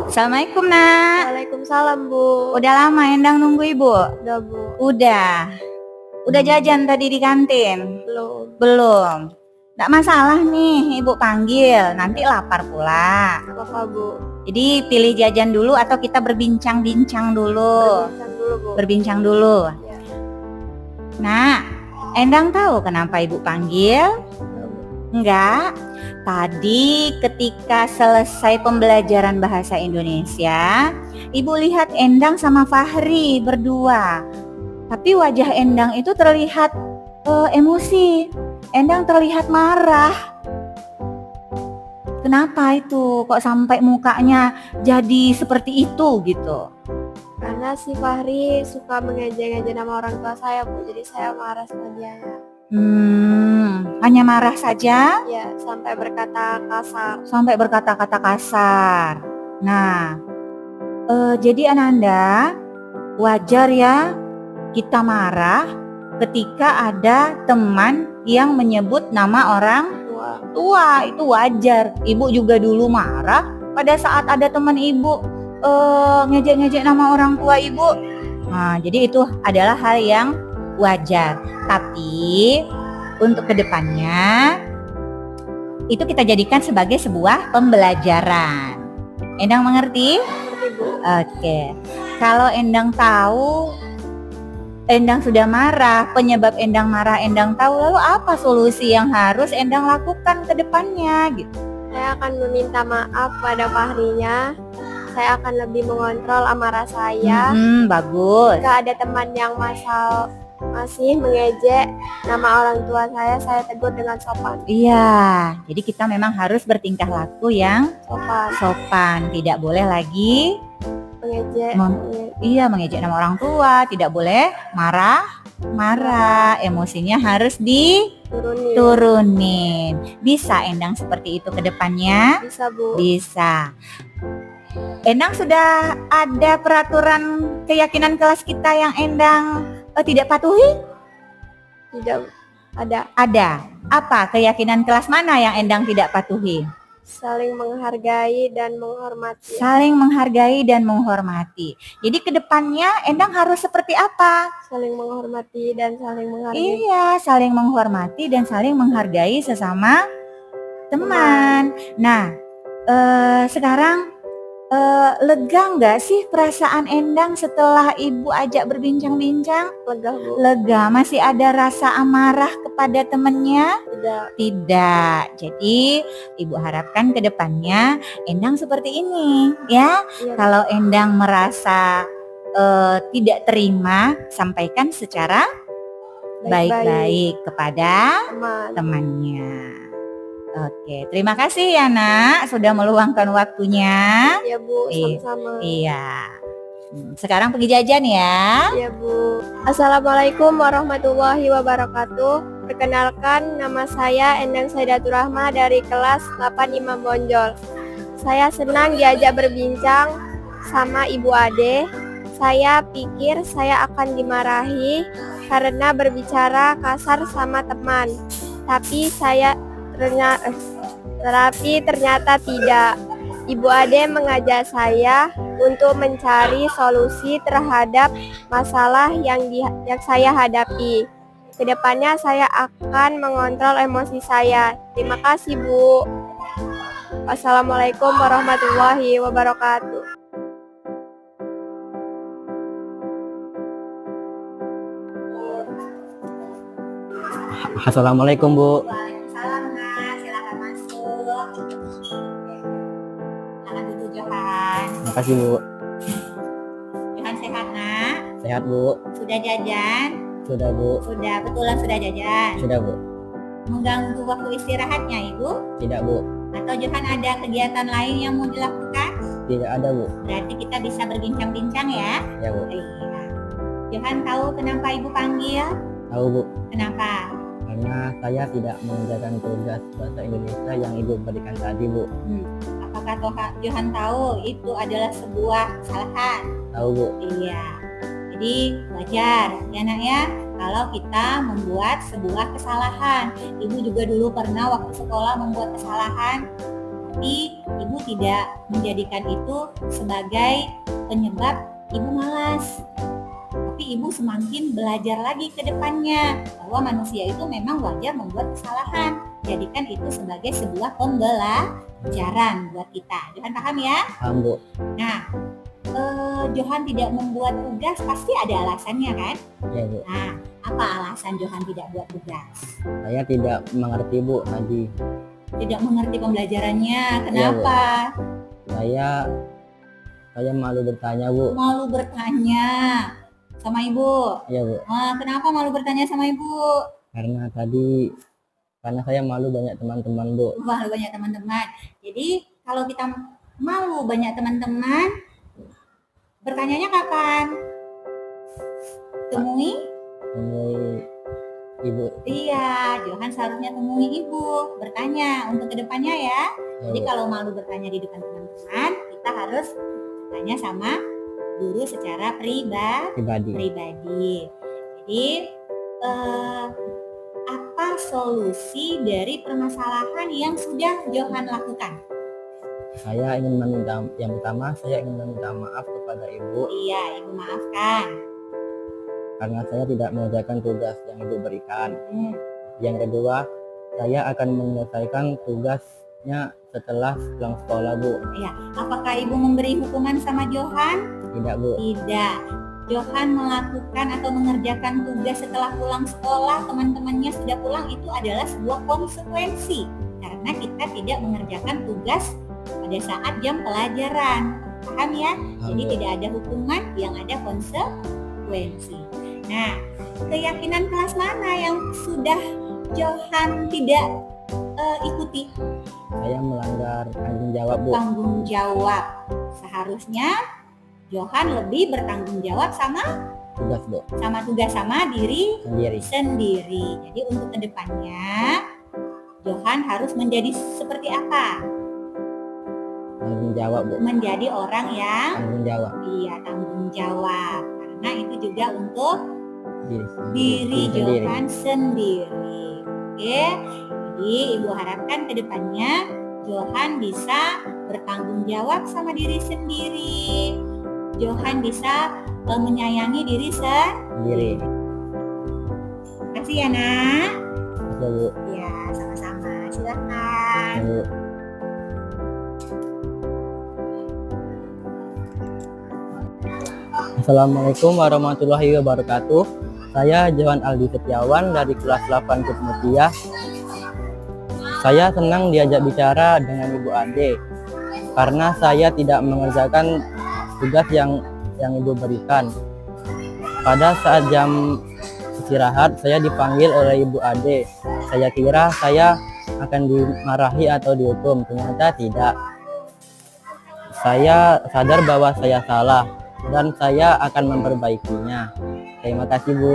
Assalamualaikum, Nak. Waalaikumsalam, Bu. Udah lama Endang nunggu Ibu? Udah, Bu. Udah. Udah jajan tadi di kantin? Belum. Nggak masalah nih, Ibu panggil. Nanti lapar pula. Apa, Bu? Jadi pilih jajan dulu atau kita berbincang-bincang dulu? Berbincang dulu, Bu. Berbincang dulu. Ya. Nah, Endang tahu kenapa Ibu panggil? Enggak. Tadi ketika selesai pembelajaran bahasa Indonesia, Ibu lihat Endang sama Fahri berdua. Tapi wajah Endang itu terlihat emosi. Endang terlihat marah. Kenapa itu? Kok sampai mukanya jadi seperti itu gitu? Karena si Fahri suka mengejek-ngejek nama orang tua saya, Bu. Jadi saya marah sama dia. Hanya marah saja? Ya, sampai berkata kasar. Sampai berkata-kata kasar. Nah, jadi Ananda, wajar ya kita marah ketika ada teman yang menyebut nama orang tua. Itu wajar. Ibu juga dulu marah pada saat ada teman ibu ngejek-ngejek nama orang tua ibu. Nah, jadi itu adalah hal yang wajar. Tapi untuk kedepannya itu kita jadikan sebagai sebuah pembelajaran. Endang mengerti? Mengerti, Bu. Oke. Kalau Endang tahu Endang sudah marah, penyebab Endang marah Endang tahu, lalu apa solusi yang harus Endang lakukan ke depannya gitu? Saya akan meminta maaf pada Fahrinya. Saya akan lebih mengontrol amarah saya. Bagus. Jika ada teman yang masih mengejek nama orang tua saya tegur dengan sopan. Iya, jadi kita memang harus bertingkah laku yang sopan. Tidak boleh lagi mengejek. Mengejek nama orang tua. Tidak boleh marah. Emosinya harus diturunin. Bisa Endang seperti itu ke depannya? Bisa, Bu. Bisa. Endang sudah ada peraturan keyakinan kelas kita yang Endang tidak patuhi? Tidak ada. Ada. Apa keyakinan kelas mana yang Endang tidak patuhi? Saling menghargai dan menghormati. Saling menghargai dan menghormati. Jadi kedepannya Endang harus seperti apa? Saling menghormati dan saling menghargai. Iya, saling menghormati dan saling menghargai sesama teman. Nah, sekarang lega nggak sih perasaan Endang setelah ibu ajak berbincang-bincang? Lega, Bu. Lega. Masih ada rasa amarah kepada temannya? Tidak. Jadi ibu harapkan ke depannya Endang seperti ini ya. Iya. Kalau Endang merasa tidak terima, sampaikan secara baik-baik kepada temannya. Oke, terima kasih ya Nak sudah meluangkan waktunya. Iya, Bu, sama-sama. Iya. Sekarang pergi jajan ya. Iya, Bu. Assalamualaikum warahmatullahi wabarakatuh. Perkenalkan, nama saya Endang Saidatul Rahma dari kelas 8 Imam Bonjol. Saya senang diajak berbincang sama Ibu Ade. Saya pikir saya akan dimarahi karena berbicara kasar sama teman. Tapi ternyata tidak. Ibu Ade mengajak saya untuk mencari solusi terhadap masalah yang saya hadapi. Kedepannya saya akan mengontrol emosi saya. Terima kasih, Bu. Wassalamualaikum warahmatullahi wabarakatuh. Assalamualaikum, Bu. Waalaikumsalam, Nak. Silakan masuk. Silakan duduk, Johan. Makasih, Bu. Johan sehat, Nak? Sehat, Bu. Sudah jajan? Sudah, Bu. Sudah, betulan sudah jajan? Sudah, Bu. Mengganggu waktu istirahatnya, Ibu? Tidak, Bu. Atau Johan ada kegiatan lain yang mau dilakukan? Tidak ada, Bu. Berarti kita bisa berbincang-bincang ya? Ya, Bu. Iya. Johan tahu kenapa Ibu panggil? Tahu, Bu. Kenapa? Karena saya tidak mengerjakan tugas bahasa Indonesia yang Ibu berikan tadi, Bu. Apakah Johan tahu itu adalah sebuah kesalahan? Tahu, Bu. Iya. Jadi wajar ya Nak ya kalau kita membuat sebuah kesalahan. Ibu juga dulu pernah waktu sekolah membuat kesalahan. Tapi ibu tidak menjadikan itu sebagai penyebab ibu malas. Tapi ibu semakin belajar lagi ke depannya bahwa manusia itu memang wajar membuat kesalahan. Jadikan itu sebagai sebuah pembelajaran buat kita. Johan paham ya? Paham, Bu. Nah, Johan tidak membuat tugas pasti ada alasannya kan? Ya, Bu. Nah, apa alasan Johan tidak buat tugas? Saya tidak mengerti, Bu, tadi. Tidak mengerti pembelajarannya. Kenapa? Saya malu bertanya, Bu. Malu bertanya sama ibu. Ya, Bu. Kenapa malu bertanya sama ibu? Karena saya malu banyak teman-teman, Bu. Malu banyak teman-teman. Jadi kalau kita malu banyak teman-teman, bertanyanya kapan? Temui Ibu. Iya, Johan seharusnya temui ibu, bertanya untuk kedepannya ya. Ya, Jadi Bu. kalau malu bertanya di depan teman-teman, kita harus bertanya sama guru secara Pribadi. Jadi apa solusi dari permasalahan yang sudah Johan lakukan? Yang pertama saya ingin meminta maaf kepada Ibu Iya, ibu maafkan. karena saya tidak mengerjakan tugas yang Ibu berikan. Yang kedua, saya akan menyelesaikan tugasnya setelah pulang sekolah, Bu. Iya, apakah ibu memberi hukuman sama Johan? Tidak, Bu. Tidak. Johan melakukan atau mengerjakan tugas setelah pulang sekolah, teman-temannya sudah pulang, itu adalah sebuah konsekuensi karena kita tidak mengerjakan tugas pada saat jam pelajaran. Paham ya? Jadi tidak ada hukuman, yang ada konsekuensi. Nah, keyakinan kelas mana yang sudah Johan tidak ikuti? Saya melanggar tanggung jawab, Bu. Tanggung jawab. Seharusnya Johan lebih bertanggung jawab sama Tugas, Bu. tugas sama diri Sendiri. sendiri. Jadi untuk kedepannya Johan harus menjadi seperti apa? Tanggung jawab, Bu. Menjadi orang yang Tanggung jawab. iya tanggung jawab. Karena itu juga untuk Diri sendiri. Johan sendiri. Oke. Jadi ibu harapkan kedepannya Johan bisa bertanggung jawab sama diri sendiri. Johan bisa menyayangi diri sendiri. Sendiri. Terima kasih ya nak. Oke, Bu. Ya sama-sama. Silakan. Bu. Assalamualaikum warahmatullahi wabarakatuh. Saya Johan Aldi Setiawan dari kelas 8 Grup Mutia. Saya senang diajak bicara dengan Ibu Ade karena saya tidak mengerjakan tugas yang Ibu berikan. Pada saat jam istirahat saya dipanggil oleh Ibu Ade. Saya kira saya akan dimarahi atau dihukum, ternyata tidak. Saya sadar bahwa saya salah dan saya akan memperbaikinya. Terima kasih, Bu.